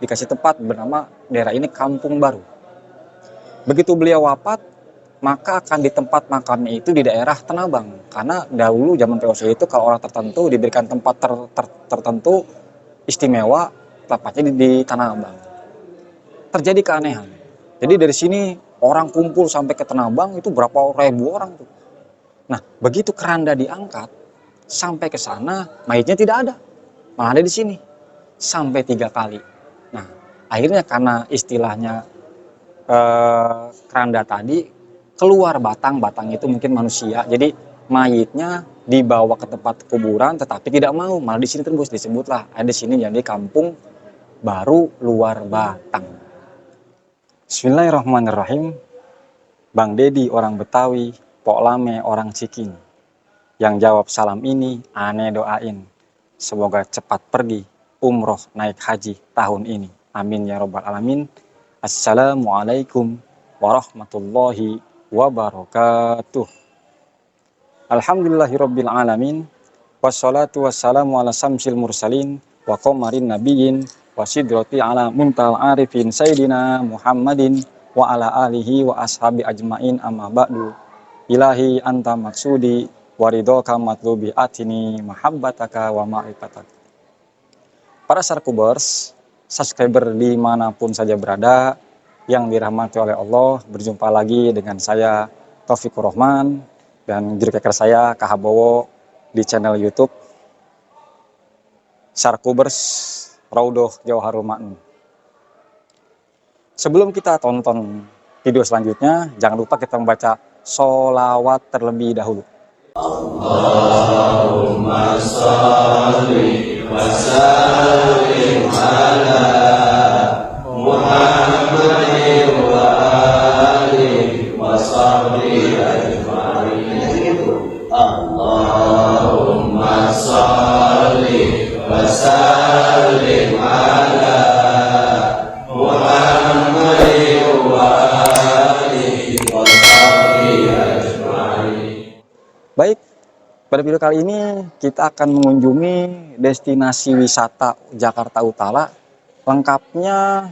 dikasih tempat bernama daerah ini Kampung Baru. Begitu beliau wafat, maka akan di tempat makamnya itu di daerah Tanabang. Karena dahulu zaman VOC itu kalau orang tertentu diberikan tempat tertentu istimewa, tepatnya di Tanabang. Terjadi keanehan. Jadi dari sini orang kumpul sampai ke Tanabang itu berapa ribu orang tuh. Nah, begitu keranda diangkat sampai ke sana, mayitnya tidak ada, malah ada di sini sampai 3 kali. Nah, akhirnya karena istilahnya keranda tadi keluar batang itu mungkin manusia, jadi mayitnya dibawa ke tempat kuburan, tetapi tidak mau, malah di sini terus disebutlah ada di sini jadi Kampung Baru Luar Batang. Bismillahirrahmanirrahim. Bang Dedi orang Betawi, Pok Lame orang Cikin. Yang jawab salam ini ane doain semoga cepat pergi umroh naik haji tahun ini. Amin ya robbal alamin. Assalamualaikum warahmatullahi wabarakatuh. Alhamdulillahirabbil alamin. Wassalatu wassalamu ala samsil mursalin wa qamarin nabiyyin wa sidrati ala muntal arifin sayyidina Muhammadin wa ala alihi wa ashabi ajmain amma ba'du. Ilahi anta maksudi waridhoka matlubi atini mahabbataka wa ma'rifataka. Para Sarkubers, subscriber dimanapun saja berada, yang dirahmati oleh Allah, berjumpa lagi dengan saya Taufikur Rahman dan juru keker saya Kak Habowo di channel YouTube Sarkubers Raudhoh Jauharul Ma'ni. Sebelum kita tonton video selanjutnya, jangan lupa kita membaca sholawat terlebih dahulu. Allahumma sholli wa sallim ala Muhammadin wa alihi wa sahbihi ajma'in. Allahumma sholli wa sallim ala Muhammadin wa alihi wa sahbihi ajma'in. Baik, pada video kali ini kita akan mengunjungi destinasi wisata Jakarta Utara, lengkapnya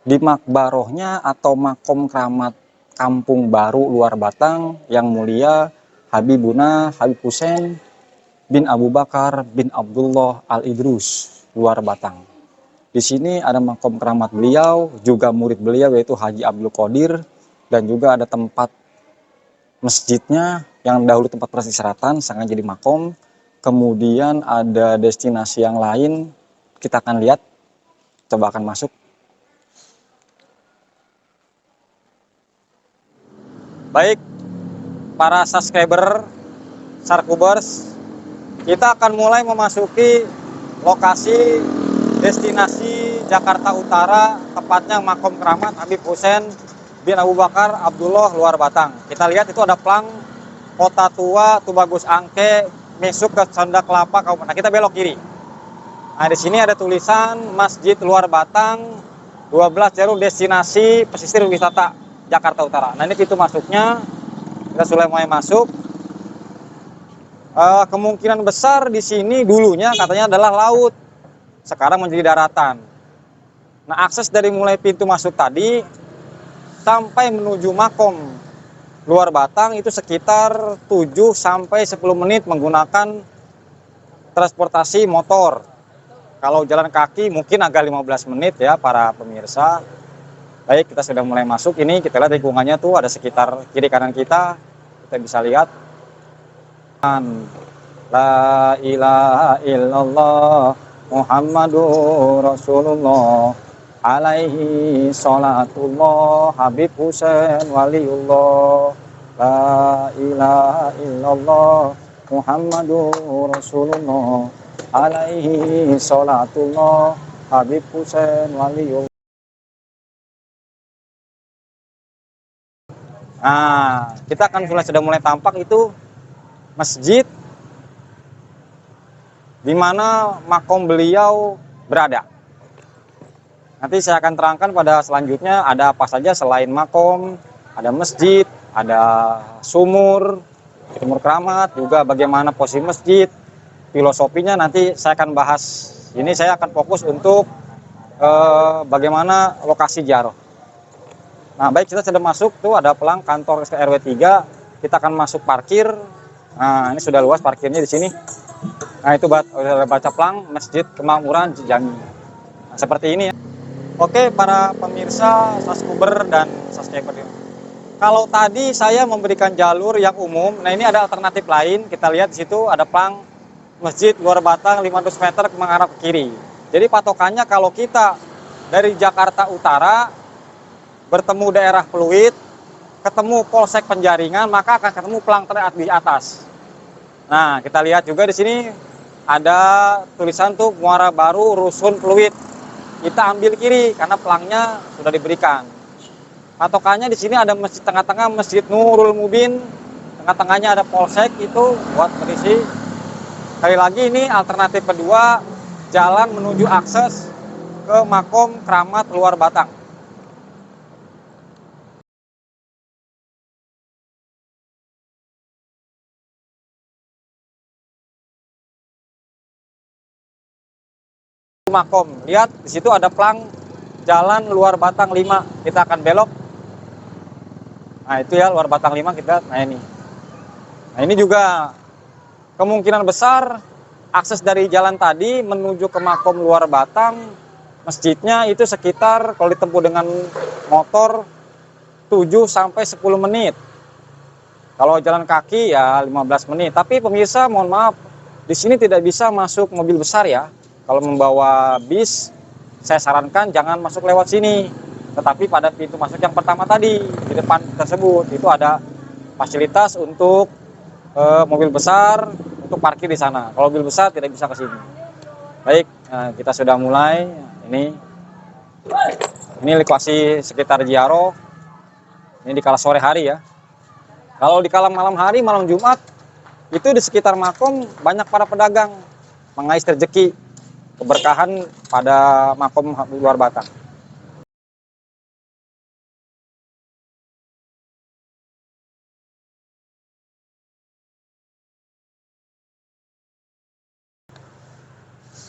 di makbarohnya atau makom keramat Kampung Baru Luar Batang yang mulia Habibuna Habib Hussein bin Abu Bakar bin Abdullah Al-Idrus Luar Batang. Di sini ada makom keramat beliau, juga murid beliau yaitu Haji Abdul Qadir, dan juga ada tempat masjidnya yang dahulu tempat peristirahatan sangat jadi makom. Kemudian ada destinasi yang lain, kita akan lihat, coba akan masuk. Baik, para subscriber Sarkubers, kita akan mulai memasuki lokasi destinasi Jakarta Utara, tepatnya makom keramat Habib Hussein bin Abu Bakar Abdullah Luar Batang. Kita lihat itu ada plang Kota Tua Tubagus Angke, masuk ke Sunda Kelapa Kabupaten. Nah, kita belok kiri. Nah, di sini ada tulisan Masjid Luar Batang 12 jalur destinasi pesisir wisata Jakarta Utara. Nah, ini pintu masuknya. Kita sudah mulai masuk. Kemungkinan besar di sini dulunya katanya adalah laut. Sekarang menjadi daratan. Nah, akses dari mulai pintu masuk tadi sampai menuju makom Luar Batang itu sekitar 7 sampai 10 menit menggunakan transportasi motor. Kalau jalan kaki mungkin agak 15 menit ya para pemirsa. Baik, kita sudah mulai masuk. Ini kita lihat lingkungannya tuh ada sekitar kiri kanan kita bisa lihat. La ilaha illallah Muhammadur Rasulullah alaihi sholatullah Habib Hussein waliullah. La ilaha illallah Muhammadur Rasulullah alaihi sholatullah Habib Hussein waliullah. Nah, kita akan sudah mulai tampak itu masjid di mana makom beliau berada. Nanti saya akan terangkan pada selanjutnya ada apa saja selain makom, ada masjid, ada sumur keramat, juga bagaimana posisi masjid, filosofinya nanti saya akan bahas. Ini saya akan fokus untuk bagaimana lokasi ziarah. Nah, baik, kita sudah masuk tuh, ada pelang kantor RW 3. Kita akan masuk parkir. Nah, ini sudah luas parkirnya di sini. Nah, itu udah baca pelang Masjid Kemakmuran Jami. Nah, seperti ini ya. Oke, para pemirsa Subscriber dan subscriber. Kalau tadi saya memberikan jalur yang umum, nah ini ada alternatif lain. Kita lihat di situ ada pelang Masjid Luar Batang 500 meter ke mengarah ke kiri. Jadi patokannya kalau kita dari Jakarta Utara bertemu daerah Pluit, ketemu Polsek Penjaringan, maka akan ketemu pelang di atas. Nah, kita lihat juga di sini ada tulisan tuh Muara Baru Rusun Pluit. Kita ambil kiri karena pelangnya sudah diberikan. Patokannya di sini ada masjid tengah-tengah, Masjid Nurul Mubin, tengah-tengahnya ada Polsek itu buat berisi. Sekali lagi ini alternatif kedua, jalan menuju akses ke Makom Keramat Luar Batang. Makom, lihat di situ ada pelang Jalan Luar Batang 5. Kita akan belok. Nah, itu ya Luar Batang 5 kita. Nah, ini. Nah, ini juga kemungkinan besar akses dari jalan tadi menuju ke Makom Luar Batang, masjidnya itu sekitar kalau ditempuh dengan motor 7 sampai 10 menit. Kalau jalan kaki ya 15 menit. Tapi pemirsa, mohon maaf, di sini tidak bisa masuk mobil besar ya. Kalau membawa bis, saya sarankan jangan masuk lewat sini. Tetapi pada pintu masuk yang pertama tadi, di depan tersebut, itu ada fasilitas untuk mobil besar untuk parkir di sana. Kalau mobil besar tidak bisa ke sini. Baik, kita sudah mulai. Ini lokasi sekitar Jiaro. Ini di kala sore hari ya. Kalau di kala malam hari, malam Jumat, itu di sekitar Makom banyak para pedagang mengais rezeki, keberkahan pada Makom Luar Batang.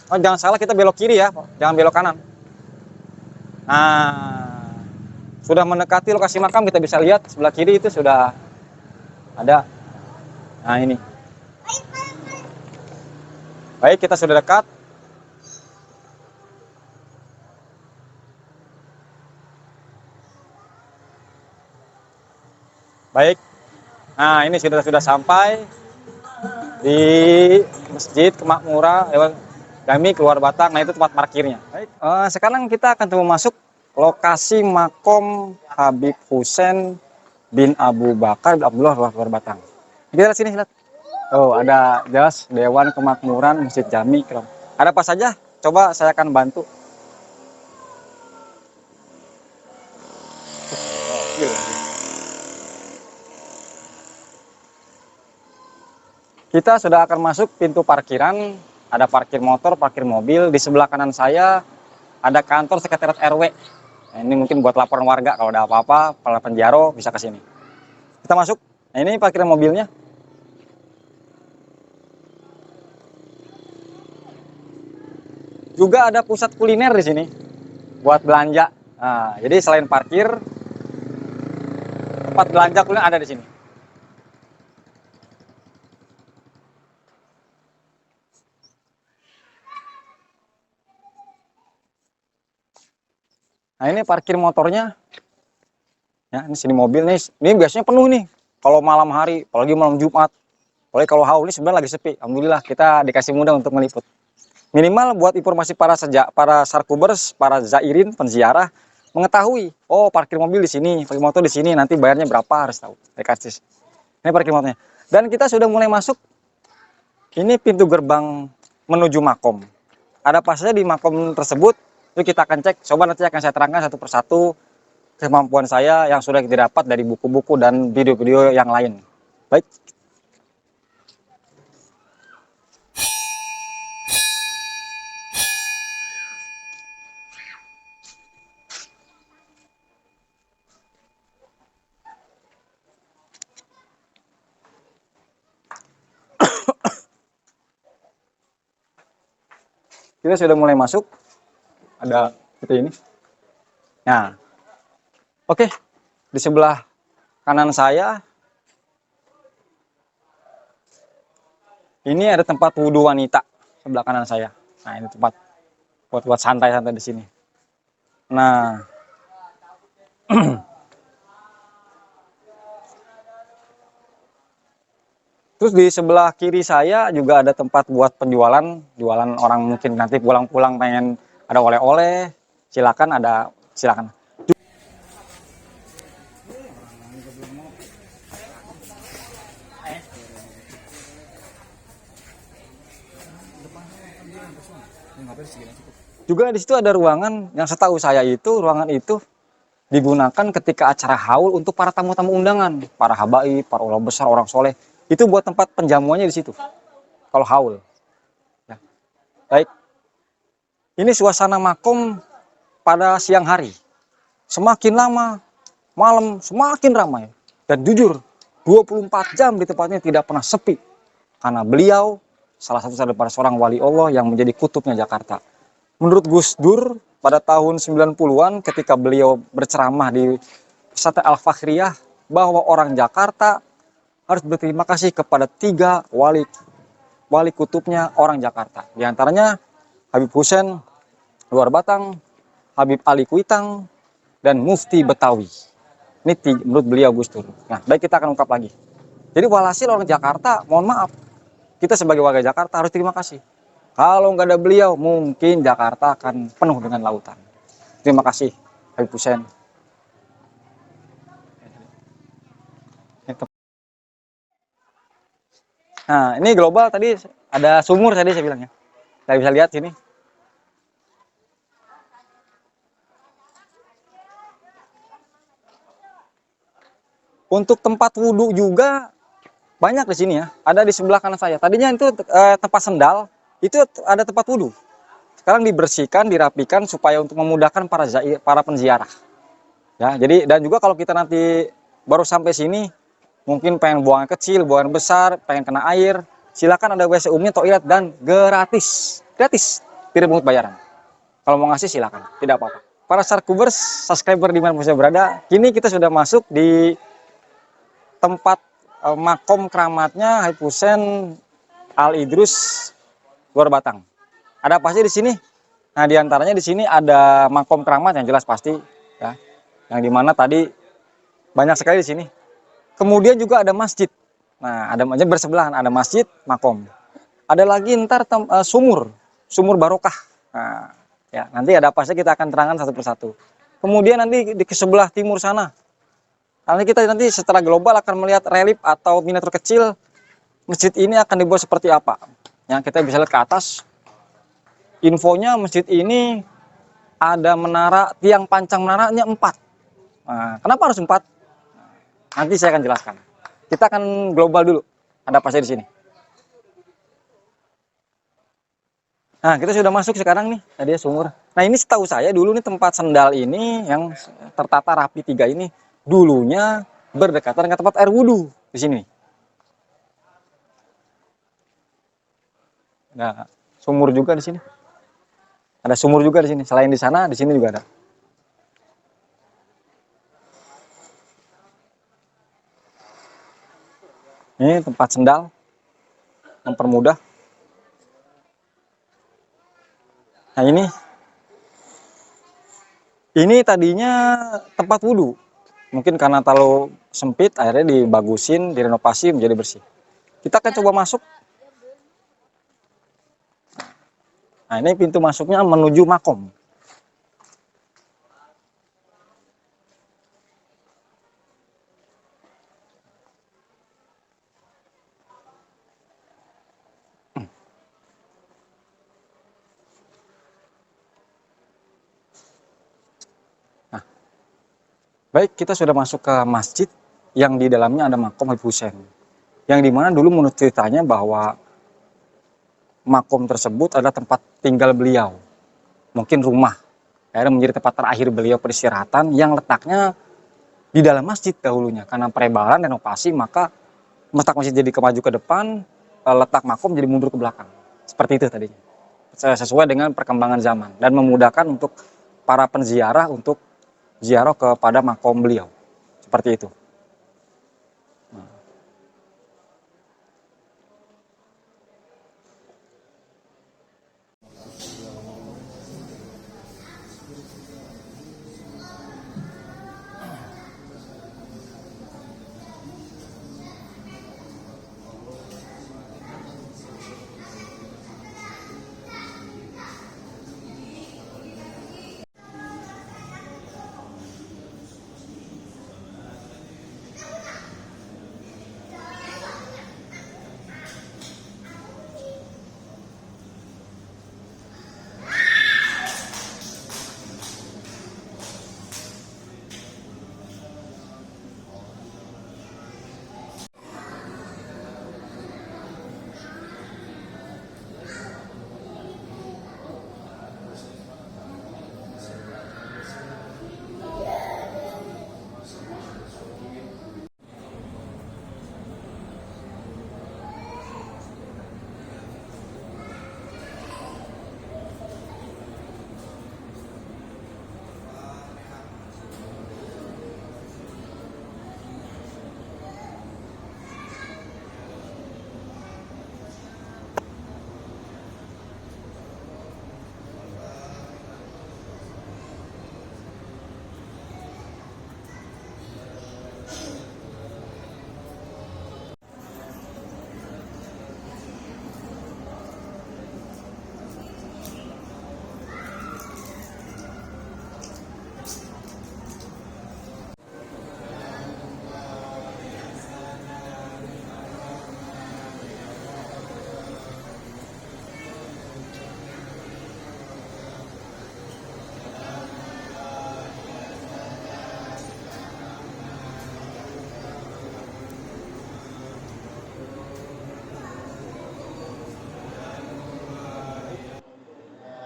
Oh, jangan salah, kita belok kiri ya, jangan belok kanan. Nah, sudah mendekati lokasi makam, kita bisa lihat sebelah kiri itu sudah ada. Nah, ini. Baik, kita sudah dekat. Baik. Nah, ini sudah sampai di Masjid Kemakmuran Jami Luar Batang. Nah, itu tempat parkirnya. Baik, sekarang kita akan masuk lokasi Makom Habib Hussein bin Abu Bakar bin Abdullah Luar Batang. Kita lihat sini, lihat. Oh, ada jelas Dewan Kemakmuran Masjid Jami. Ada apa saja? Coba saya akan bantu. Kita sudah akan masuk pintu parkiran. Ada parkir motor, parkir mobil. Di sebelah kanan saya ada kantor sekretariat RW. Nah, ini mungkin buat laporan warga kalau ada apa-apa, para penjaro bisa ke sini. Kita masuk. Nah, ini parkiran mobilnya. Juga ada pusat kuliner di sini buat belanja. Nah, jadi selain parkir, tempat belanja kuliner ada di sini. Nah, ini parkir motornya. Ya, ini sini mobil nih. Ini biasanya penuh nih. Kalau malam hari, apalagi malam Jumat. Apalagi kalau haul, ini sebenarnya lagi sepi. Alhamdulillah kita dikasih mudah untuk meliput. Minimal buat informasi para sarkubers, para zairin, penziarah mengetahui, oh parkir mobil di sini, parkir motor di sini, nanti bayarnya berapa harus tahu. Dikasih. Ini parkir motornya. Dan kita sudah mulai masuk. Ini pintu gerbang menuju Makom. Ada apa saja di Makom tersebut? Itu kita akan cek. Coba nanti akan saya terangkan satu persatu kemampuan saya yang sudah didapat dari buku-buku dan video-video yang lain. Baik. Kita sudah mulai masuk. Ada seperti ini. Nah, oke, di sebelah kanan saya ini ada tempat wudhu wanita sebelah kanan saya. Nah, ini tempat buat santai-santai di sini. Nah, terus di sebelah kiri saya juga ada tempat buat penjualan, jualan orang mungkin nanti pulang-pulang pengen ada oleh-oleh, silakan. Juga di situ ada ruangan yang setahu saya itu ruangan itu digunakan ketika acara haul untuk para tamu-tamu undangan, para habaib, para ulama besar, orang soleh. Itu buat tempat penjamuannya di situ. Kalau haul. Ya. Baik. Ini suasana makom pada siang hari. Semakin lama malam semakin ramai. Dan jujur, 24 jam di tempatnya tidak pernah sepi. Karena beliau salah satu daripada seorang wali Allah yang menjadi kutubnya Jakarta. Menurut Gus Dur, pada tahun 90-an ketika beliau berceramah di Pesantren Al-Fakhriyah bahwa orang Jakarta harus berterima kasih kepada 3 wali kutubnya orang Jakarta. Di antaranya Habib Hussein Luar Batang, Habib Ali Kuitang, dan Mufti Betawi. Ini menurut beliau Gus Dur. Nah, baik kita akan ungkap lagi. Jadi walhasil orang Jakarta, mohon maaf, kita sebagai warga Jakarta harus terima kasih. Kalau nggak ada beliau, mungkin Jakarta akan penuh dengan lautan. Terima kasih, Habib Hussein. Nah, ini global tadi ada sumur tadi saya bilangnya. Saya bisa lihat sini. Untuk tempat wudhu juga banyak di sini ya. Ada di sebelah kanan saya. Tadinya itu tempat sendal, itu ada tempat wudhu. Sekarang dibersihkan, dirapikan supaya untuk memudahkan para penziarah. Ya, jadi dan juga kalau kita nanti baru sampai sini, mungkin pengen buang kecil, buang besar, pengen kena air, silakan ada WC umumnya, toilet dan gratis, tidak pungut bayaran. Kalau mau ngasih silakan, tidak apa-apa. Para Sarkubers, subscriber di mana saya berada, kini kita sudah masuk di tempat makom keramatnya Habib Hussein Al Idrus Luar Batang. Ada apa sih di sini? Nah, diantaranya di sini ada makom keramat yang jelas pasti, ya, yang dimana tadi banyak sekali di sini. Kemudian juga ada masjid. Nah, ada masjid bersebelahan, ada masjid, makom. Ada lagi ntar sumur barokah. Nah, ya, nanti ada apa sih kita akan terangkan satu persatu. Kemudian nanti di sebelah timur sana, nanti kita secara global akan melihat relief atau miniatur kecil masjid ini akan dibuat seperti apa. Yang kita bisa lihat ke atas. Infonya masjid ini ada menara, tiang pancang menaranya 4. Nah, kenapa harus 4? Nanti saya akan jelaskan. Kita akan global dulu. Ada apa sih di sini? Nah, kita sudah masuk sekarang nih. Tadi ya sumur. Nah, ini setahu saya dulu nih tempat sendal ini yang tertata rapi 3 ini dulunya berdekatan dengan tempat air wudhu di sini. Nah, sumur juga di sini. Ada sumur juga di sini. Selain di sana, di sini juga ada. Ini tempat sendal, mempermudah. Nah, ini tadinya tempat wudhu. Mungkin karena terlalu sempit, akhirnya dibagusin, direnovasi menjadi bersih. Kita akan coba masuk. Nah, ini pintu masuknya menuju makom. Nah, baik, kita sudah masuk ke masjid yang di dalamnya ada makom Habib Hussein. Yang dimana dulu menurut ceritanya bahwa makom tersebut adalah tempat tinggal beliau. Mungkin rumah. Akhirnya menjadi tempat terakhir beliau peristirahatan yang letaknya di dalam masjid dahulunya. Karena perebaran dan renovasi, maka letak masjid jadi maju ke depan, letak makom jadi mundur ke belakang. Seperti itu tadinya. Sesuai dengan perkembangan zaman dan memudahkan untuk para penziarah untuk ziarah kepada makom beliau. Seperti itu.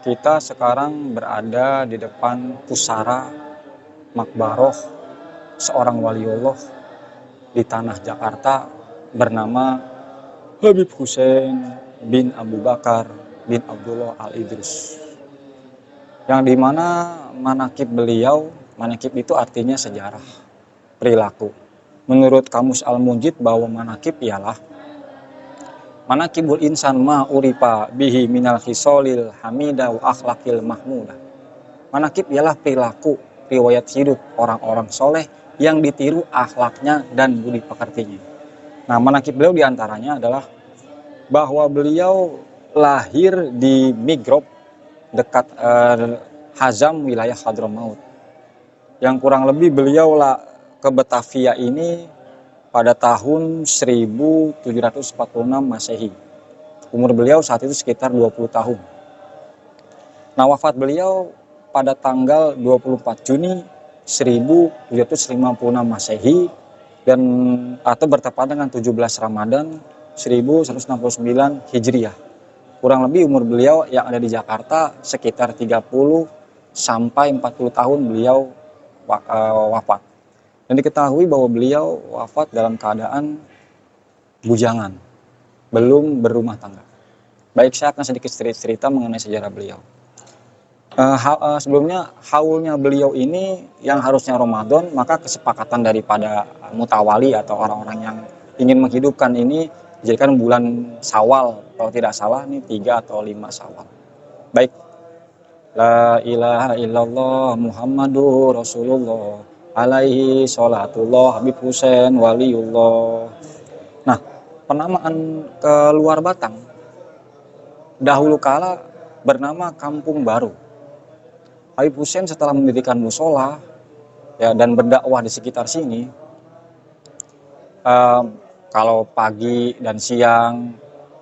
Kita sekarang berada di depan pusara makbaroh seorang waliullah di tanah Jakarta bernama Habib Hussein bin Abu Bakar bin Abdullah Al-Idrus. Yang dimana manakib beliau, manakib itu artinya sejarah, perilaku. Menurut Kamus Al-Munjid bahwa manakib ialah manakibul insan ma uripa bihi minal khisolil hamidah wa akhlaqil mahmudah. Manakib ialah perilaku, riwayat hidup orang-orang soleh yang ditiru akhlaknya dan budi pekertinya. Nah, manakib beliau diantaranya adalah bahwa beliau lahir di Migrob dekat Hazam wilayah Hadramaut. Yang kurang lebih beliau ke Batavia ini pada tahun 1746 Masehi. Umur beliau saat itu sekitar 20 tahun. Nah, wafat beliau pada tanggal 24 Juni 1756 Masehi dan atau bertepatan dengan 17 Ramadan 1169 Hijriah. Kurang lebih umur beliau yang ada di Jakarta sekitar 30 sampai 40 tahun beliau wafat. Dan diketahui bahwa beliau wafat dalam keadaan bujangan, belum berumah tangga. Baik, saya akan sedikit cerita mengenai sejarah beliau. Sebelumnya, haulnya beliau ini yang harusnya Ramadan, maka kesepakatan daripada mutawali atau orang-orang yang ingin menghidupkan ini dijadikan bulan Syawal, kalau tidak salah ini 3 atau 5 Syawal. Baik, la ilaha illallah Muhammadur Rasulullah alaihi sholatullah Habib Hussein waliullah. Nah, penamaan ke luar Batang dahulu kala bernama Kampung Baru. Habib Hussein setelah mendirikan musola ya, dan berdakwah di sekitar sini, kalau pagi dan siang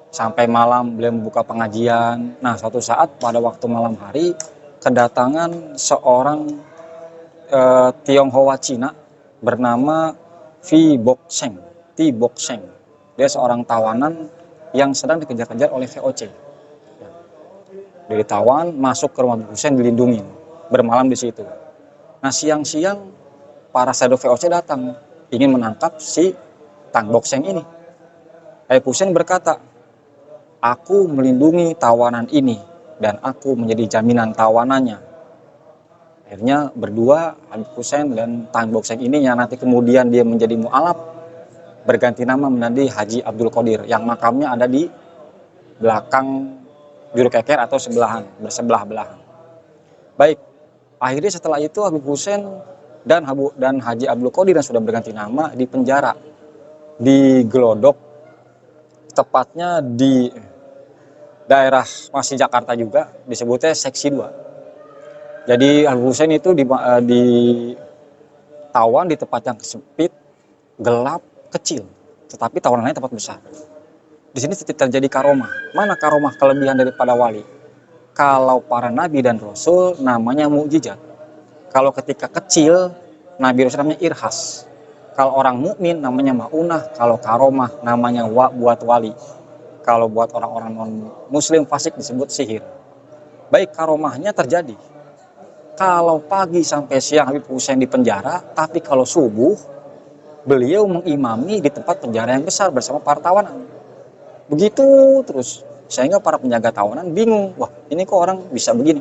sampai malam beliau membuka pengajian. Nah, suatu saat pada waktu malam hari kedatangan seorang Tionghoa Cina bernama Ti Bok Seng. Dia seorang tawanan yang sedang dikejar-kejar oleh VOC. Dia ditawan, masuk ke rumah Hussein, dilindungi, bermalam di situ. Nah, siang-siang para shadow VOC datang ingin menangkap si Tang Bok Seng ini. Habib Hussein berkata, "Aku melindungi tawanan ini dan aku menjadi jaminan tawanannya. Akhirnya berdua, Habib Hussein dan Tan Bok Seng ini yang nanti kemudian dia menjadi mu'alaf, berganti nama menjadi Haji Abdul Qadir, yang makamnya ada di belakang Juru Keker atau bersebelah-belahan. Baik, akhirnya setelah itu Habib Hussein dan Haji Abdul Qadir yang sudah berganti nama di penjara, di Glodok, tepatnya di daerah masih Jakarta juga, disebutnya Seksi 2. Jadi Habib Hussein itu ditawan di tempat yang sempit, gelap, kecil, tetapi tawanannya tempat besar. Di sini terjadi karomah. Mana karomah kelebihan daripada wali? Kalau para nabi dan rasul namanya mukjizat. Kalau ketika kecil, nabi rasul namanya irhas. Kalau orang mukmin namanya maunah. Kalau karomah namanya buat wali. Kalau buat orang-orang non muslim fasik disebut sihir. Baik, karomahnya terjadi. Kalau pagi sampai siang Habib Hussein di penjara, tapi kalau subuh beliau mengimami di tempat penjara yang besar bersama para tawanan. Begitu terus, sehingga para penjaga tawanan bingung, wah ini kok orang bisa begini.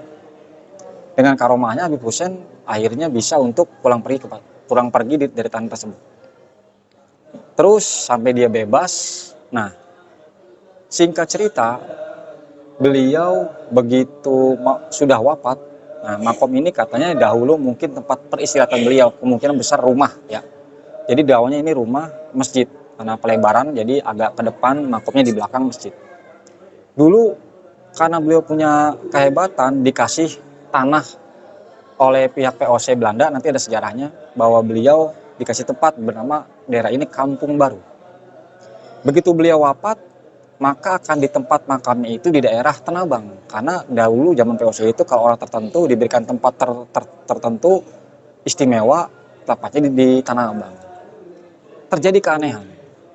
Dengan karomahnya Habib Hussein akhirnya bisa untuk pulang pergi dari tahanan tersebut. Terus sampai dia bebas. Nah, singkat cerita, beliau begitu sudah wafat. Nah, makom ini katanya dahulu mungkin tempat peristirahatan beliau, kemungkinan besar rumah ya. Jadi awalnya ini rumah masjid, karena pelebaran jadi agak ke depan, makomnya di belakang masjid. Dulu karena beliau punya kehebatan dikasih tanah oleh pihak POC Belanda, nanti ada sejarahnya bahwa beliau dikasih tempat bernama daerah ini Kampung Baru. Begitu beliau wafat, maka akan di tempat makamnya itu di daerah Tanabang, karena dahulu zaman POC itu kalau orang tertentu diberikan tempat tertentu istimewa, tepatnya di Tanabang. Terjadi keanehan.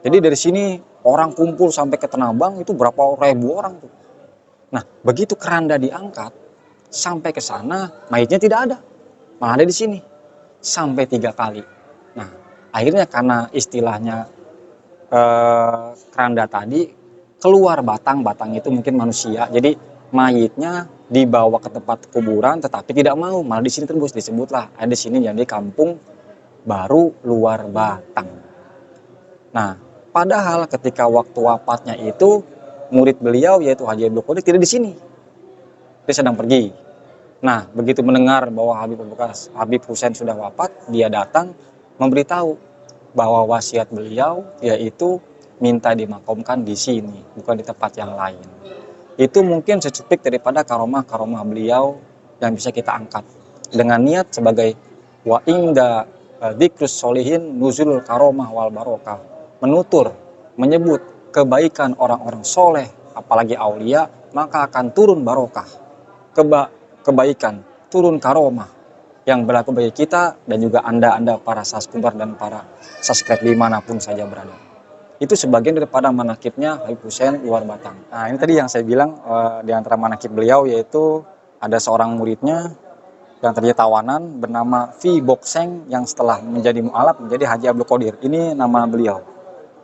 Jadi dari sini orang kumpul sampai ke Tanabang itu berapa ribu orang tuh. Nah, begitu keranda diangkat sampai ke sana, mayitnya tidak ada, malah ada di sini sampai 3 kali. Nah, akhirnya karena istilahnya keranda tadi keluar batang itu mungkin manusia, jadi mayitnya dibawa ke tempat kuburan tetapi tidak mau, malah di sini terus disebutlah ada di sini jadi Kampung Baru Luar Batang. Nah, padahal ketika waktu wafatnya itu murid beliau yaitu Haji Abdul Qadir tidak di sini, dia sedang pergi. Nah, begitu mendengar bahwa Habib Hussein sudah wafat, dia datang memberitahu bahwa wasiat beliau yaitu minta dimakamkan di sini, bukan di tempat yang lain. Itu mungkin secuplik daripada karomah-karomah beliau yang bisa kita angkat. Dengan niat sebagai wa inda dzikrus solihin nuzul karomah wal barokah. Menutur, menyebut kebaikan orang-orang soleh, apalagi aulia, maka akan turun barokah. Kebaikan, turun karomah yang berlaku bagi kita dan juga Anda para saskubar dan para subscribe dimanapun saja berada. Itu sebagian daripada manakibnya Habib Hussein Luar Batang. Nah, ini tadi yang saya bilang di antara manakib beliau yaitu ada seorang muridnya yang terjadi tawanan bernama Fi Bok Seng yang setelah menjadi mu'alaf menjadi Haji Abdul Qadir. Ini nama beliau.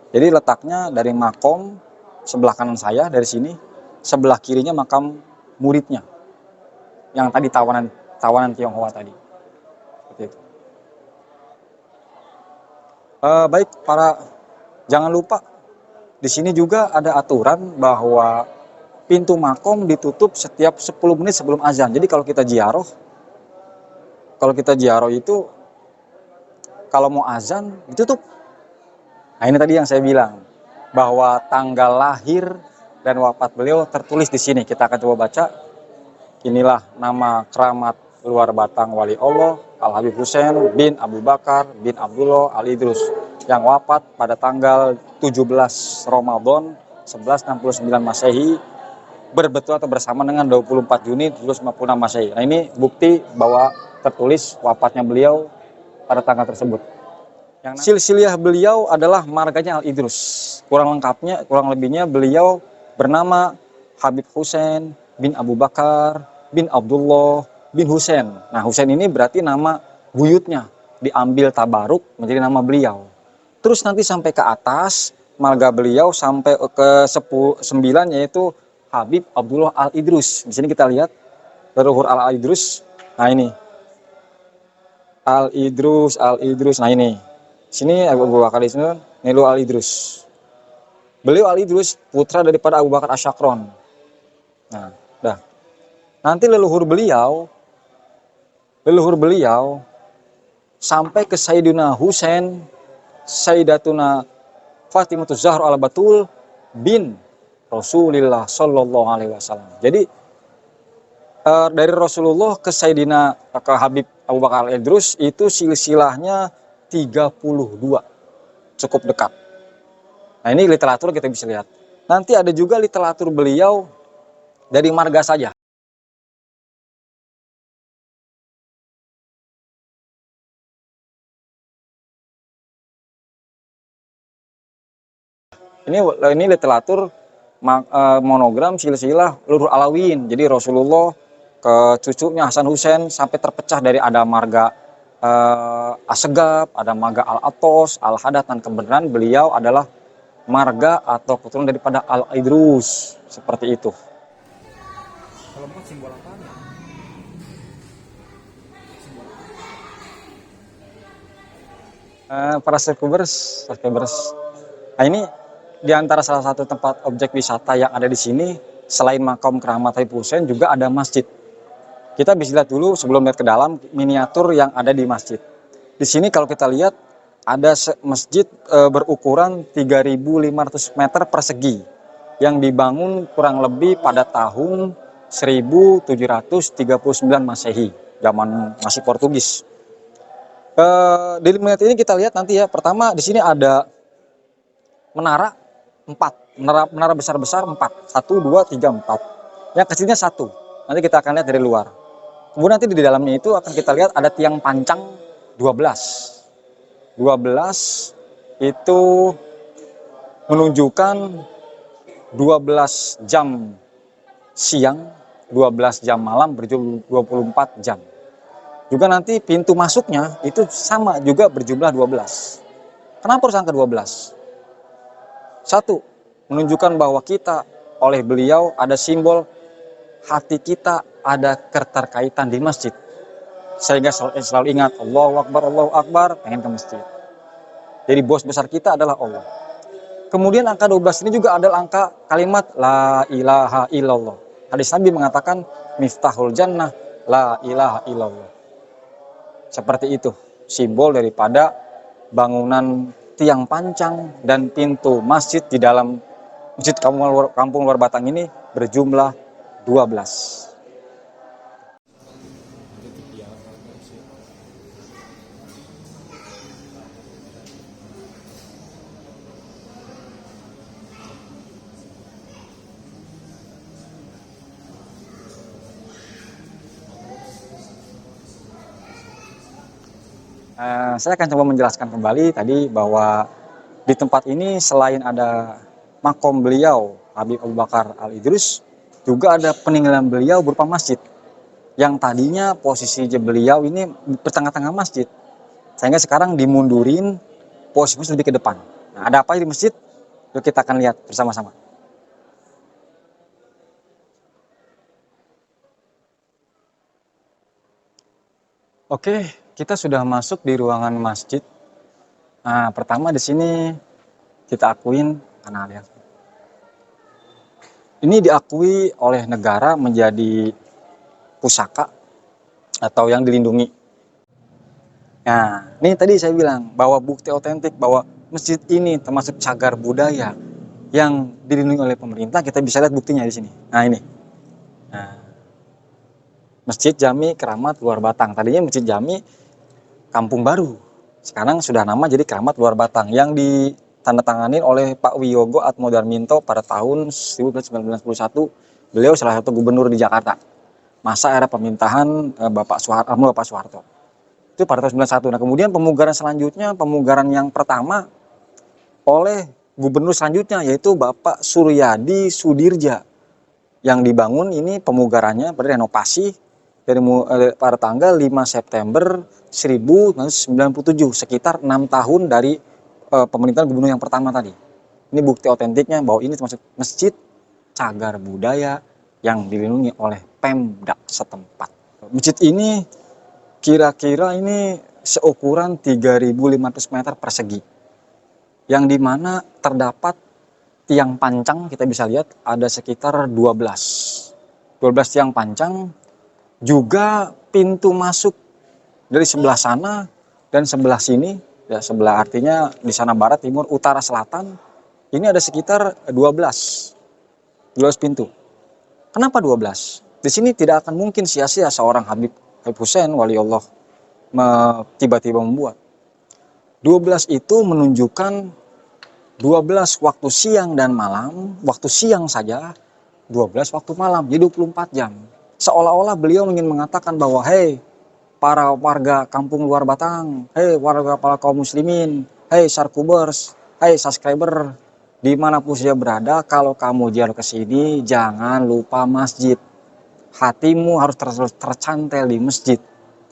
Jadi letaknya dari makom sebelah kanan saya dari sini, sebelah kirinya makam muridnya yang tadi tawanan Tionghoa tadi. Seperti itu. Baik jangan lupa di sini juga ada aturan bahwa pintu makom ditutup setiap 10 menit sebelum azan. Jadi kalau kita ziarah itu kalau mau azan ditutup. Nah, ini tadi yang saya bilang bahwa tanggal lahir dan wafat beliau tertulis di sini. Kita akan coba baca. Inilah nama keramat Luar Batang Wali Allah Al Habib Hussein bin Abu Bakar bin Abdullah Al Idrus yang wafat pada tanggal 17 Ramadan 1169 Masehi berbetul atau bersama dengan 24 Juni 756 Masehi. Nah, ini bukti bahwa tertulis wafatnya beliau pada tanggal tersebut. Silsilah beliau adalah marganya Al Idrus. Kurang lebihnya beliau bernama Habib Hussein bin Abu Bakar bin Abdullah bin Hussein. Nah, Hussein ini berarti nama buyutnya, diambil tabaruk menjadi nama beliau. Terus nanti sampai ke atas marga beliau sampai ke 9 yaitu Habib Abdullah Al Idrus. Di sini kita lihat leluhur Al Idrus. Nah, ini Al-Idrus. Nah ini, sini Abu Bakar di sini Nilu Al-Idrus. Beliau Al-Idrus putra daripada Abu Bakar Asyakron. Nah, dah. Nanti leluhur beliau sampai ke Sayyidina Husain, Sayyidatuna Fatimah Zahra al-Batul bin Rasulullah Sallallahu Alaihi Wasallam. Jadi dari Rasulullah ke Sayyidina ke Habib Abu Bakar Al-Idrus itu silsilahnya 32, cukup dekat. Nah ini literatur kita bisa lihat. Nanti ada juga literatur beliau dari marga saja. Ini literatur monogram silsilah Lurur Alawin. Jadi Rasulullah ke cucunya Hasan Husain sampai terpecah dari ada marga Asegab, ada marga Al-Atos, Al-Hadat, dan kebenaran beliau adalah marga atau keturunan daripada Al-Idrus. Seperti itu. Kalau 4 simbol apa? Para subscribers. Nah ini di antara salah satu tempat objek wisata yang ada di sini, selain makam keramat Habib Husain juga ada masjid. Kita bisa lihat dulu sebelum lihat ke dalam miniatur yang ada di masjid. Di sini kalau kita lihat ada masjid berukuran 3.500 meter persegi yang dibangun kurang lebih pada tahun 1739 Masehi, zaman masih Portugis. Di miniatur ini kita lihat nanti ya, pertama di sini ada menara 4, menara besar-besar 4, 1, 2, 3, 4. Yang kecilnya 1, nanti kita akan lihat dari luar. Kemudian nanti di dalamnya itu akan kita lihat ada tiang pancang 12 itu menunjukkan 12 jam siang, 12 jam malam, berjumlah 24 jam. Juga nanti pintu masuknya itu sama juga berjumlah 12. Kenapa harus angka 12? Satu, menunjukkan bahwa kita oleh beliau ada simbol hati kita ada keterkaitan di masjid. Sehingga selalu ingat Allahu Akbar, pengen ke masjid. Jadi bos besar kita adalah Allah. Kemudian angka 12 ini juga adalah angka kalimat La ilaha illallah. Hadis Nabi mengatakan Miftahul Jannah La ilaha illallah. Seperti itu simbol daripada bangunan tiang pancang dan pintu masjid di dalam masjid Kampung Luar Batang ini berjumlah 12. Saya akan coba menjelaskan kembali tadi bahwa di tempat ini selain ada makom beliau Habib Abu Bakar Al-Idrus, juga ada peninggalan beliau berupa masjid yang tadinya posisi beliau ini bertengah-tengah masjid, sehingga sekarang dimundurin posisinya lebih ke depan. Nah, ada apa di masjid? Yuk kita akan lihat bersama-sama. Oke, kita sudah masuk di ruangan masjid. Nah, pertama di sini kita akuin karena lihat. Ini diakui oleh negara menjadi pusaka atau yang dilindungi. Nah, ini tadi saya bilang bahwa bukti otentik bahwa masjid ini termasuk cagar budaya yang dilindungi oleh pemerintah, kita bisa lihat buktinya di sini. Nah, ini. Nah, Masjid Jami Keramat Luar Batang. Tadinya Masjid Jami Kampung Baru. Sekarang sudah nama jadi Keramat Luar Batang yang ditandatangani oleh Pak Wiyogo Atmodarminto pada tahun 1991. Beliau salah satu gubernur di Jakarta. Masa era pemerintahan Bapak Soeharto. Itu pada tahun 91. Nah, kemudian pemugaran selanjutnya, pemugaran yang pertama oleh gubernur selanjutnya yaitu Bapak Suryadi Sudirja. Yang dibangun ini pemugarannya berenovasi pada tanggal 5 September 1997, sekitar 6 tahun dari pemerintahan gubernur yang pertama tadi. Ini bukti otentiknya bahwa ini termasuk masjid cagar budaya yang dilindungi oleh Pemda setempat. Masjid ini kira-kira ini seukuran 3.500 meter persegi. Yang dimana terdapat tiang pancang, kita bisa lihat ada sekitar 12 tiang pancang, juga pintu masuk dari sebelah sana dan sebelah sini, ya sebelah artinya di sana barat, timur, utara, selatan, ini ada sekitar 12 pintu. Kenapa 12? Di sini tidak akan mungkin sia-sia seorang Habib Hussein wali Allah tiba-tiba membuat. 12 itu menunjukkan 12 waktu siang dan malam, waktu siang saja 12 waktu malam, jadi 24 jam. Seolah-olah beliau ingin mengatakan bahwa hei para warga kampung luar Batang, hei warga para kaum muslimin, hei Sarkubers, hei subscriber, dimanapun saja berada, kalau kamu ziarah ke sini jangan lupa masjid. Hatimu harus tercantel di masjid.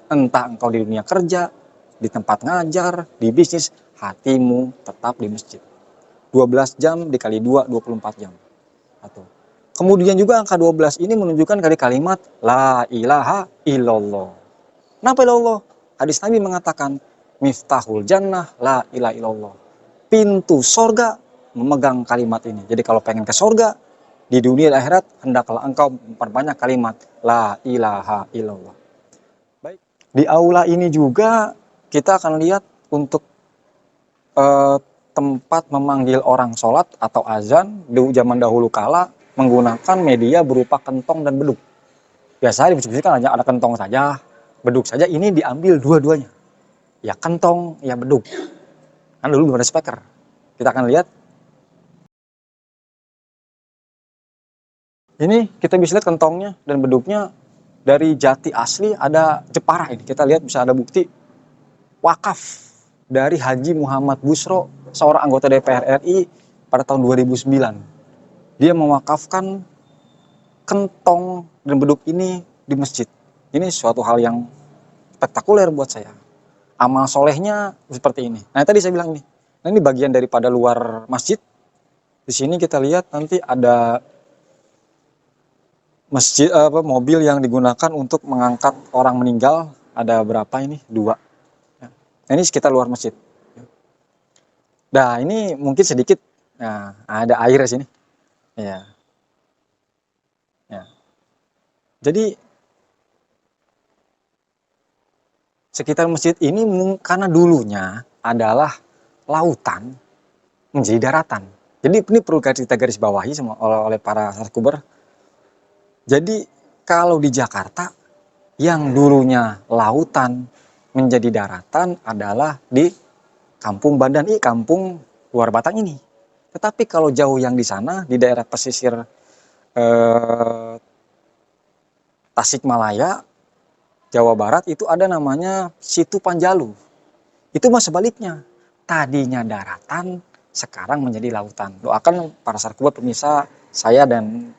Entah engkau di dunia kerja, di tempat ngajar, di bisnis, hatimu tetap di masjid. 12 jam dikali 2, 24 jam. Atau kemudian juga angka 12 ini menunjukkan dari kalimat La ilaha illallah. Kenapa illallah? Hadis Nabi mengatakan Miftahul jannah la ilaha illallah. Pintu sorga memegang kalimat ini. Jadi kalau pengen ke sorga, di dunia dan akhirat, hendaklah engkau memperbanyak kalimat La ilaha illallah. Baik. Di aula ini juga kita akan lihat untuk tempat memanggil orang sholat atau azan di zaman dahulu kala menggunakan media berupa kentong dan beduk. Biasanya dibisik-bisikkan aja ada kentong saja, beduk saja, ini diambil dua-duanya. Ya kentong, ya beduk. Kan dulu belum ada speaker. Kita akan lihat. Ini kita bisa lihat kentongnya dan beduknya dari jati asli, ada Jepara ini. Kita lihat bisa ada bukti wakaf dari Haji Muhammad Busro, seorang anggota DPR RI pada tahun 2009. Dia mewakafkan kentong dan beduk ini di masjid. Ini suatu hal yang spektakuler buat saya. Amal solehnya seperti ini. Nah tadi saya bilang ini. Nah ini bagian daripada luar masjid. Di sini kita lihat nanti ada masjid mobil yang digunakan untuk mengangkat orang meninggal. Ada berapa ini? 2. Nah, ini sekitar luar masjid. Nah ini mungkin sedikit. Nah ada air di sini. Ya. Ya. Jadi sekitar masjid ini karena dulunya adalah lautan menjadi daratan. Jadi ini perlu kita garis bawahi oleh para Sarkuber. Jadi kalau di Jakarta yang dulunya lautan menjadi daratan adalah di Kampung Bandani, kampung luar Batang ini. Tetapi kalau jauh yang di sana di daerah pesisir Tasikmalaya, Jawa Barat itu ada namanya Situ Panjalu. Itu mah sebaliknya. Tadinya daratan, sekarang menjadi lautan. Doakan para Sarkuber pemirsa, saya dan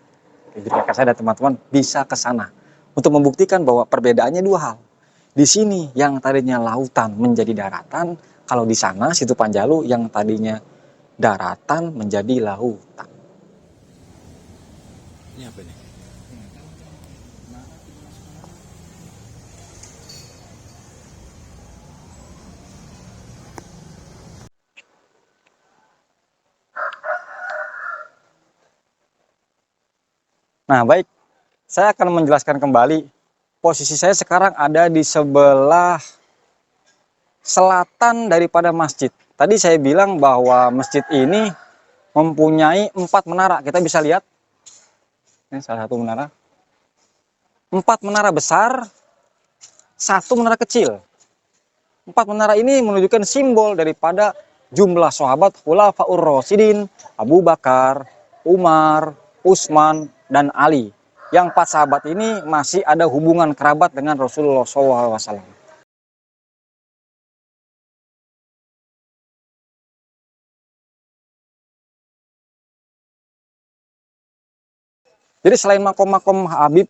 saya dan teman-teman bisa ke sana untuk membuktikan bahwa perbedaannya 2 hal. Di sini yang tadinya lautan menjadi daratan, kalau di sana Situ Panjalu yang tadinya daratan menjadi lautan. Ini apa ini? Nah baik, saya akan menjelaskan kembali. Posisi saya sekarang ada di sebelah selatan daripada masjid. Tadi saya bilang bahwa masjid ini mempunyai 4 menara. Kita bisa lihat. Ini salah satu menara. 4 menara besar, 1 menara kecil. 4 menara ini menunjukkan simbol daripada jumlah sahabat Khulafaur Rasyidin, Abu Bakar, Umar, Utsman, dan Ali. Yang 4 sahabat ini masih ada hubungan kerabat dengan Rasulullah SAW. Jadi selain makom-makom Habib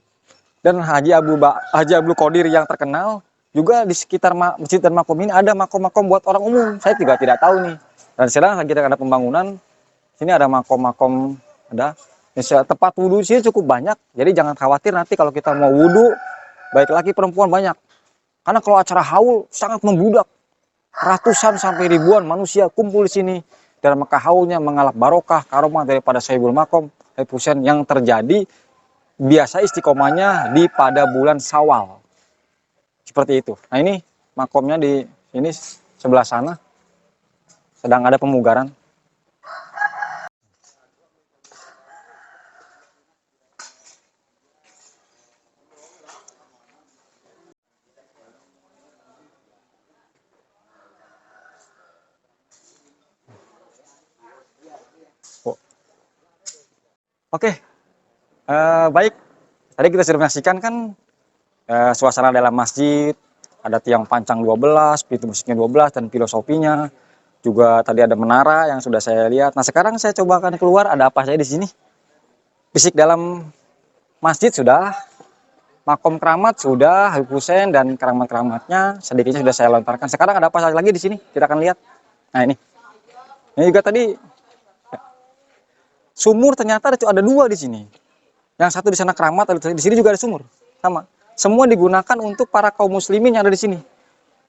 dan Haji Abdul Qadir yang terkenal, juga di sekitar masjid dan makom ini ada makom-makom buat orang umum. Saya juga tidak tahu nih. Dan sekarang kita ada pembangunan. Sini ada makom-makom, ada. Tempat wudhu sini cukup banyak. Jadi jangan khawatir nanti kalau kita mau wudhu, baik laki perempuan banyak. Karena kalau acara haul sangat membludak. Ratusan sampai ribuan manusia kumpul di sini. Dan maka haulnya mengalap barokah karomah daripada Sohibul Makom Habib Hussein yang terjadi biasa istiqomahnya di pada bulan Syawal. Seperti itu. Nah ini makomnya di ini sebelah sana sedang ada pemugaran. Oke, baik. Tadi kita sudah menyaksikan kan suasana dalam masjid, ada tiang pancang 12, pintu musiknya 12, dan filosofinya. Juga tadi ada menara yang sudah saya lihat. Nah sekarang saya coba akan keluar, ada apa saja di sini. Fisik dalam masjid sudah, makom keramat sudah, Habib Hussein dan keramat-keramatnya sedikitnya sudah saya lontarkan. Sekarang ada apa saja lagi di sini, kita akan lihat. Nah ini juga tadi sumur ternyata ada dua di sini. Yang satu di sana keramat, di sini juga ada sumur. Sama. Semua digunakan untuk para kaum muslimin yang ada di sini.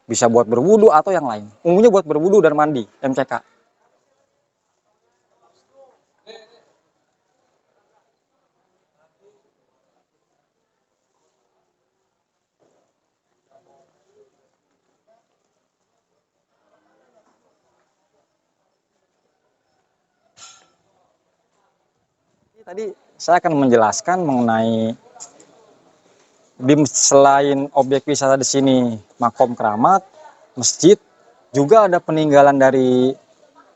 Bisa buat berwudu atau yang lain. Umumnya buat berwudu dan mandi, MCK. Tadi saya akan menjelaskan mengenai selain objek wisata di sini, makom keramat, masjid, juga ada peninggalan dari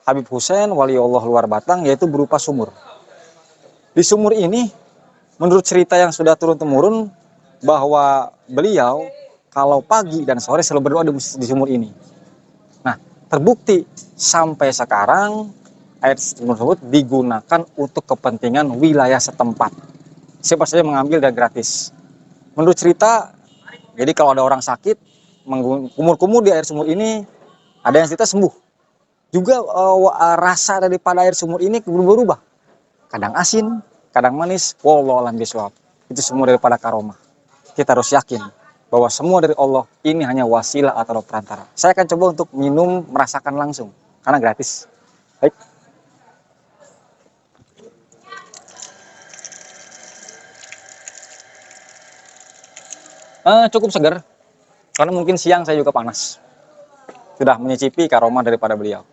Habib Hussein, waliullah luar Batang, yaitu berupa sumur. Di sumur ini, menurut cerita yang sudah turun-temurun, bahwa beliau kalau pagi dan sore selalu berdoa di sumur ini. Nah, terbukti sampai sekarang air sumur tersebut digunakan untuk kepentingan wilayah setempat. Siapa saja mengambil dan gratis. Menurut cerita, jadi kalau ada orang sakit, kumur-kumur di air sumur ini, ada yang cerita sembuh. Juga rasa daripada air sumur ini berubah-ubah. Kadang asin, kadang manis. Wallahu a'lam bishawab. Itu semua daripada karomah. Kita harus yakin bahwa semua dari Allah ini hanya wasilah atau perantara. Saya akan coba untuk minum, merasakan langsung, karena gratis. Baik. Cukup segar, karena mungkin siang saya juga panas. Sudah menyicipi karomah daripada beliau.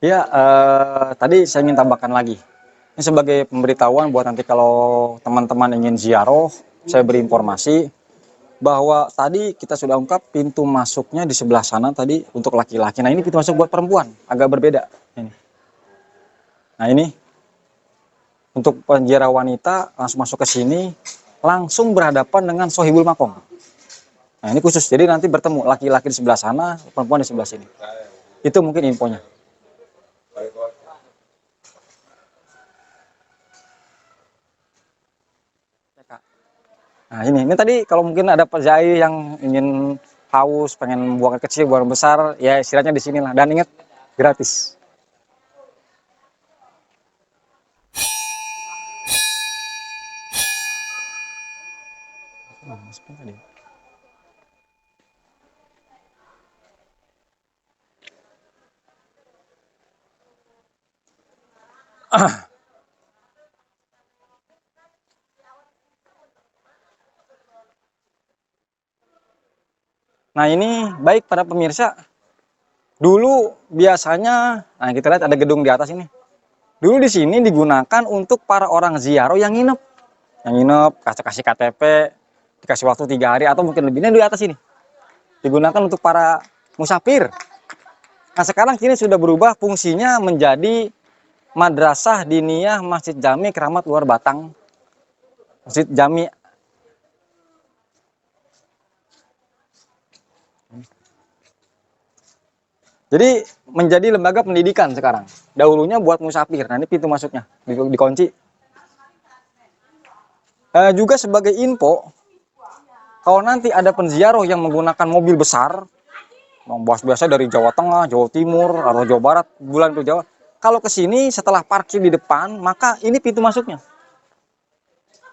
Ya, tadi saya ingin tambahkan lagi. Ini sebagai pemberitahuan buat nanti kalau teman-teman ingin ziarah, saya beri informasi bahwa tadi kita sudah ungkap pintu masuknya di sebelah sana tadi untuk laki-laki. Nah ini pintu masuk buat perempuan, agak berbeda. Ini. Nah ini untuk penziarah wanita langsung masuk ke sini, langsung berhadapan dengan Sohibul Makom. Nah ini khusus, jadi nanti bertemu laki-laki di sebelah sana, perempuan di sebelah sini. Itu mungkin infonya. Nah ini tadi kalau mungkin ada pezai yang ingin haus, pengen buang air kecil, buang air besar, ya istilahnya di sinilah. Dan ingat, gratis. Nah ini baik para pemirsa, dulu biasanya, nah kita lihat ada gedung di atas ini. Dulu di sini digunakan untuk para orang ziarah yang nginep, kasih KTP, dikasih waktu 3 hari atau mungkin lebihnya di atas ini. Digunakan untuk para musafir. Nah sekarang kini sudah berubah fungsinya menjadi Madrasah Diniyah Masjid Jami Keramat Luar Batang. Masjid Jami. Jadi menjadi lembaga pendidikan sekarang. Dahulunya buat musafir. Nah ini pintu masuknya, dikunci. Juga sebagai info, kalau nanti ada penziarah yang menggunakan mobil besar, biasa dari Jawa Tengah, Jawa Timur, atau Jawa Barat, bulan ke Jawa. Kalau ke sini setelah parkir di depan, maka ini pintu masuknya.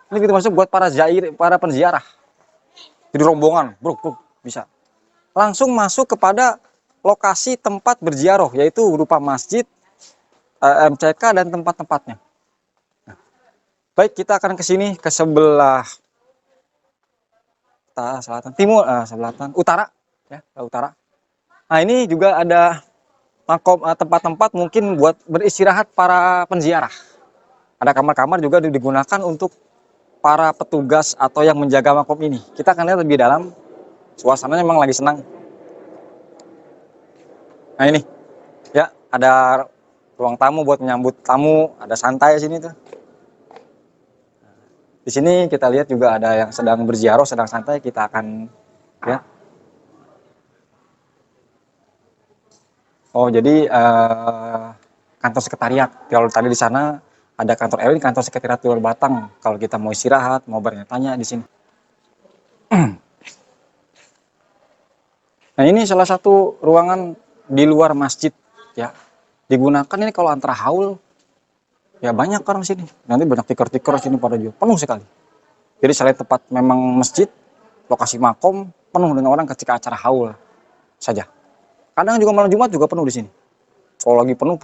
Ini pintu masuk buat para zair, para penziarah. Jadi rombongan, bro, bisa. Langsung masuk kepada lokasi tempat berziarah, yaitu berupa masjid, MCK dan tempat-tempatnya. Nah, baik, kita akan ke sini, ke sebelah selatan, timur, selatan, utara, ya, utara. Nah, ini juga ada makom, tempat-tempat mungkin buat beristirahat para penziarah. Ada kamar-kamar juga digunakan untuk para petugas atau yang menjaga makom ini. Kita akan lihat lebih dalam. Suasananya memang lagi senang. Nah ini, ya ada ruang tamu buat menyambut tamu. Ada santai sini tuh. Di sini kita lihat juga ada yang sedang berziarah, sedang santai. Kita akan ya. Oh jadi kantor sekretariat. Kalau tadi di sana ada kantor RW, kantor sekretariat Luar Batang. Kalau kita mau istirahat, mau bertanya di sini. Nah ini salah satu ruangan di luar masjid ya. Digunakan ini kalau antara haul ya banyak orang sini. Nanti banyak tikar-tikar sini pada juga. Penuh sekali. Jadi selain tempat memang masjid, lokasi makom penuh dengan orang ketika acara haul saja. Kadang juga malam Jumat juga penuh di sini. Kalau lagi penuh.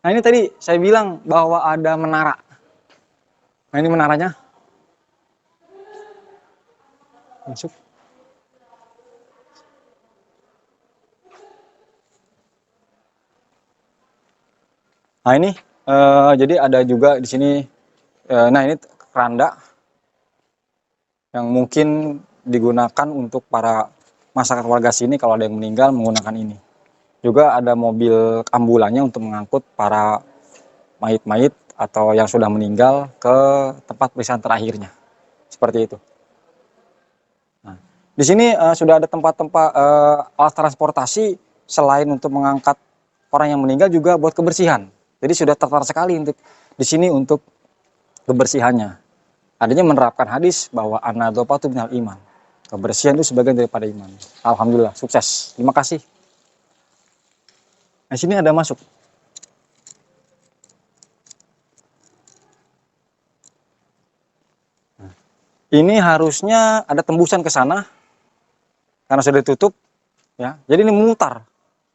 Nah ini tadi saya bilang bahwa ada menara. Nah ini menaranya. Masuk. Nah ini jadi ada juga di sini. Nah ini keranda yang mungkin digunakan untuk para masyarakat warga sini kalau ada yang meninggal menggunakan ini. Juga ada mobil ambulannya untuk mengangkut para mayit-mayit atau yang sudah meninggal ke tempat pemeriksaan terakhirnya. Seperti itu. Nah, di sini sudah ada tempat-tempat alat transportasi selain untuk mengangkat orang yang meninggal juga buat kebersihan. Jadi sudah tertata sekali untuk di sini untuk kebersihannya. Adanya menerapkan hadis bahwa an-nadhafatu minal iman. Kebersihan itu sebagian daripada iman. Alhamdulillah, sukses. Terima kasih. Nah, sini ada masuk. Nah, ini harusnya ada tembusan ke sana karena sudah ditutup, ya. Jadi ini memutar.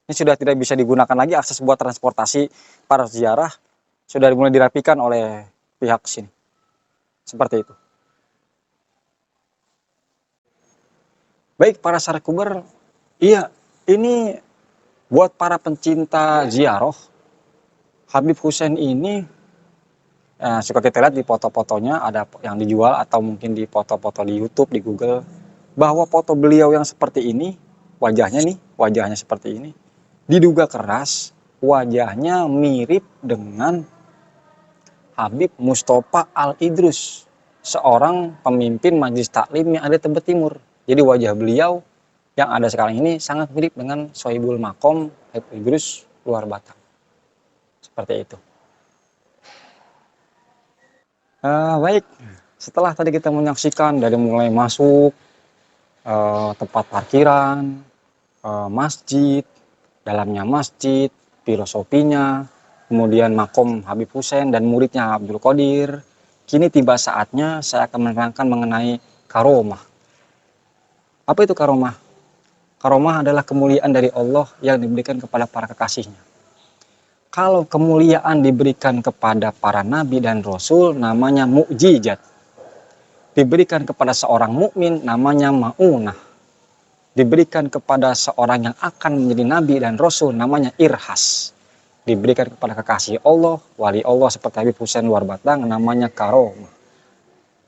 Ini sudah tidak bisa digunakan lagi, akses buat transportasi para ziarah sudah mulai dirapikan oleh pihak sini. Seperti itu. Baik para sarekuber, iya ini buat para pencinta ziarah, Habib Hussein ini suka kita lihat di foto-fotonya ada yang dijual atau mungkin di foto-foto di YouTube, di Google, bahwa foto beliau yang seperti ini, wajahnya seperti ini, diduga keras, wajahnya mirip dengan Habib Mustofa Al-Idrus, seorang pemimpin Majelis Taklim yang ada di Tebet Timur. Jadi wajah beliau yang ada sekarang ini sangat mirip dengan Sohibul Makom Habib Idrus Luar Batang. Seperti itu. Baik, setelah tadi kita menyaksikan dari mulai masuk tempat parkiran, masjid, dalamnya masjid, filosofinya, kemudian makom Habib Hussein dan muridnya Abdul Qadir. Kini tiba saatnya saya akan menerangkan mengenai karomah. Apa itu karomah? Karomah adalah kemuliaan dari Allah yang diberikan kepada para kekasihnya. Kalau kemuliaan diberikan kepada para nabi dan rasul namanya mukjizat. Diberikan kepada seorang mukmin namanya maunah. Diberikan kepada seorang yang akan menjadi nabi dan rasul namanya irhas. Diberikan kepada kekasih Allah, wali Allah seperti Habib Hussein Luar Batang namanya karomah.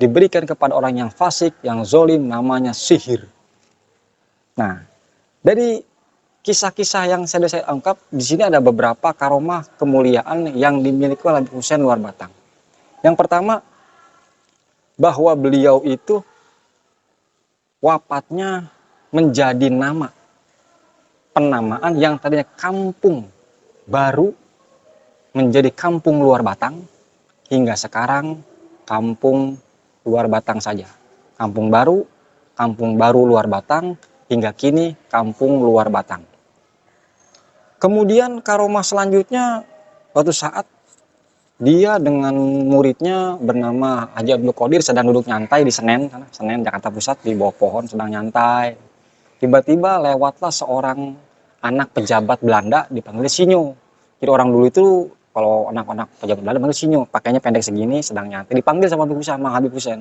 Diberikan kepada orang yang fasik, yang zolim namanya sihir. Nah, dari kisah-kisah yang saya ungkap di sini ada beberapa karomah kemuliaan yang dimiliki oleh Habib Hussein Luar Batang. Yang pertama, bahwa beliau itu wafatnya menjadi nama penamaan yang tadinya kampung baru menjadi kampung Luar Batang, hingga sekarang kampung Luar Batang saja. Kampung baru Luar Batang, hingga kini kampung Luar Batang. Kemudian karomah selanjutnya, suatu saat Dia dengan muridnya bernama Haji Abdul Qadir sedang duduk nyantai di Senen, Senen Jakarta Pusat, di bawah pohon sedang nyantai. Tiba-tiba lewatlah seorang anak pejabat Belanda dipanggil Sinyo. Jadi orang dulu itu kalau anak-anak pejabat Belanda dipanggil Sinyo, pakainya pendek segini, sedang nyantai. Dipanggil sama Habib Hussein.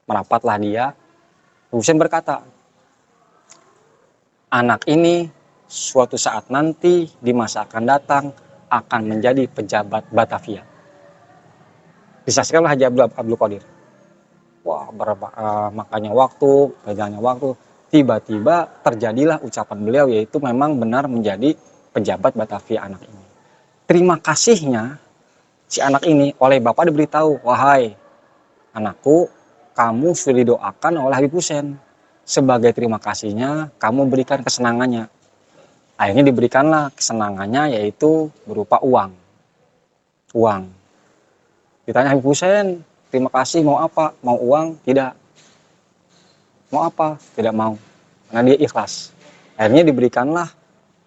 Merapatlah dia. Hussein berkata, anak ini suatu saat nanti di masa akan datang akan menjadi pejabat Batavia. Disaksikanlah Haji Abdul Qadir. Wah, makanya berjalannya waktu, tiba-tiba terjadilah ucapan beliau, yaitu memang benar menjadi pejabat Batavia anak ini. Terima kasihnya si anak ini oleh bapak diberitahu, wahai anakku, kamu sudah didoakan oleh Habib Hussein. Sebagai terima kasihnya, kamu berikan kesenangannya. Akhirnya diberikanlah kesenangannya, yaitu berupa uang. Ditanya Habib Hussein, terima kasih, mau apa? Mau uang? Tidak. Mau apa? Tidak mau. Karena dia ikhlas. Akhirnya diberikanlah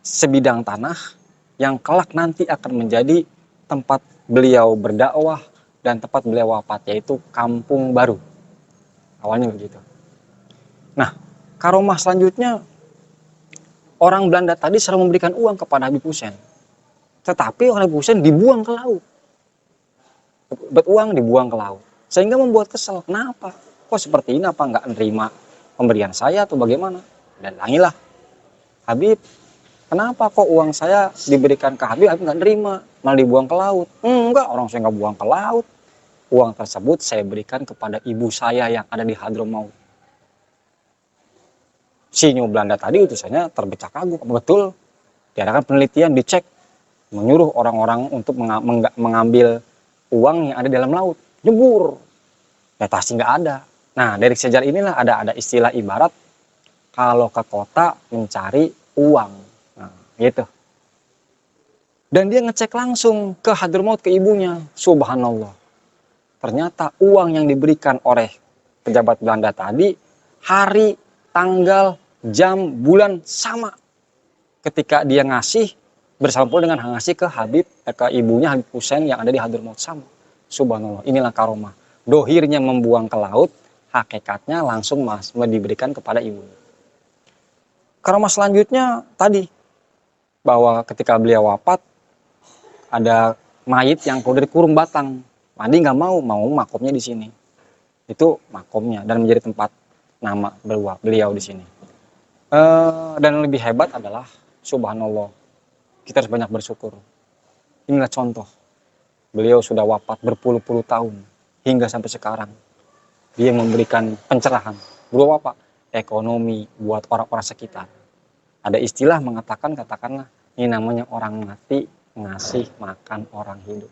sebidang tanah yang kelak nanti akan menjadi tempat beliau berdakwah dan tempat beliau wafat, yaitu Kampung Baru. Awalnya begitu. Nah, karomah selanjutnya, orang Belanda tadi selalu memberikan uang kepada Habib Hussein. Tetapi Habib Hussein dibuang ke laut. Dapat uang dibuang ke laut. Sehingga membuat kesal. Kenapa? Kok seperti ini? Apa nggak menerima pemberian saya atau bagaimana? Dan tangilah. Habib, kenapa kok uang saya diberikan ke Habib nggak nerima? Malah dibuang ke laut. Enggak, orang saya nggak buang ke laut. Uang tersebut saya berikan kepada ibu saya yang ada di Hadramaut. Sinyo Belanda tadi utusannya terbecak kagum, betul diadakan penelitian, dicek, menyuruh orang-orang untuk mengambil uang yang ada di dalam laut, nyebur, ya pasti nggak ada. Nah, dari sejarah inilah ada istilah ibarat kalau ke kota mencari uang, nah, gitu. Dan dia ngecek langsung ke Hadramaut, ke ibunya, subhanallah, ternyata uang yang diberikan oleh pejabat Belanda tadi hari, tanggal, jam, bulan sama ketika dia ngasih bersama pula dengan ngasih ke ke ibunya Habib Hussein yang ada di Hadramaut, sama. Subhanallah, inilah karomah. Dohirnya membuang ke laut, hakikatnya langsung diberikan kepada ibunya. Karomah selanjutnya tadi, bahwa ketika beliau wafat ada mayit yang keluar dari kurung batang. Mandi nggak mau makomnya di sini. Itu makomnya dan menjadi tempat nama beliau di sini. Dan lebih hebat adalah subhanallah, kita harus banyak bersyukur. Inilah contoh, beliau sudah wafat berpuluh-puluh tahun hingga sampai sekarang dia memberikan pencerahan berupa apa? Ekonomi buat orang-orang sekitar. Ada istilah mengatakan, katakanlah ini namanya orang mati ngasih makan orang hidup.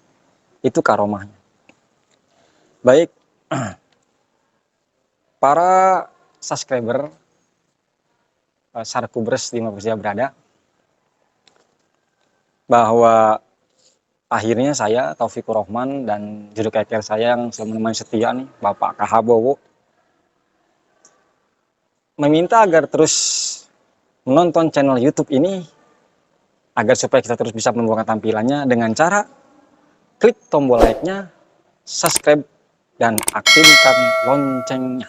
Itu karomahnya. Baik, para subscriber Sarkubers di mana saya berada, bahwa akhirnya saya Taufikur Rahman dan juru keker saya yang selalu menemani setia nih, Bapak Kahabowo, meminta agar terus menonton channel YouTube ini agar supaya kita terus bisa membuat tampilannya dengan cara klik tombol like-nya, subscribe, dan aktifkan loncengnya.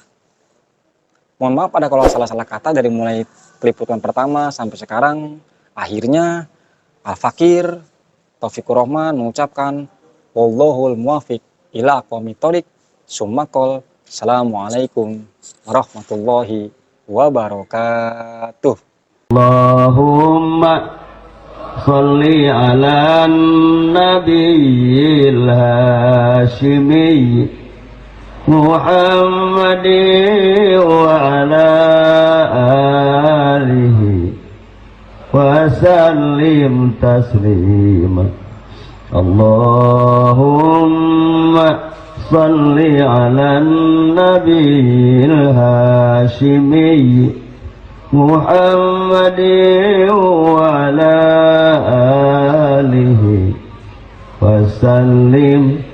Mohon maaf ada kalau salah-salah kata dari mulai peliputan pertama sampai sekarang. Akhirnya Al-Fakir Taufikur Rahman mengucapkan wallahul muwafiq ila aqwamit thoriq, summa qol assalamualaikum warahmatullahi wabarakatuh. Allahumma sholli ala nabiyil hashimi Muhammadi wa ala alihi wa sallim taslima. Allahumma salli ala nabiyil hashimi Muhammadi wa ala alihi wa sallim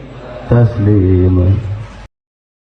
taslima.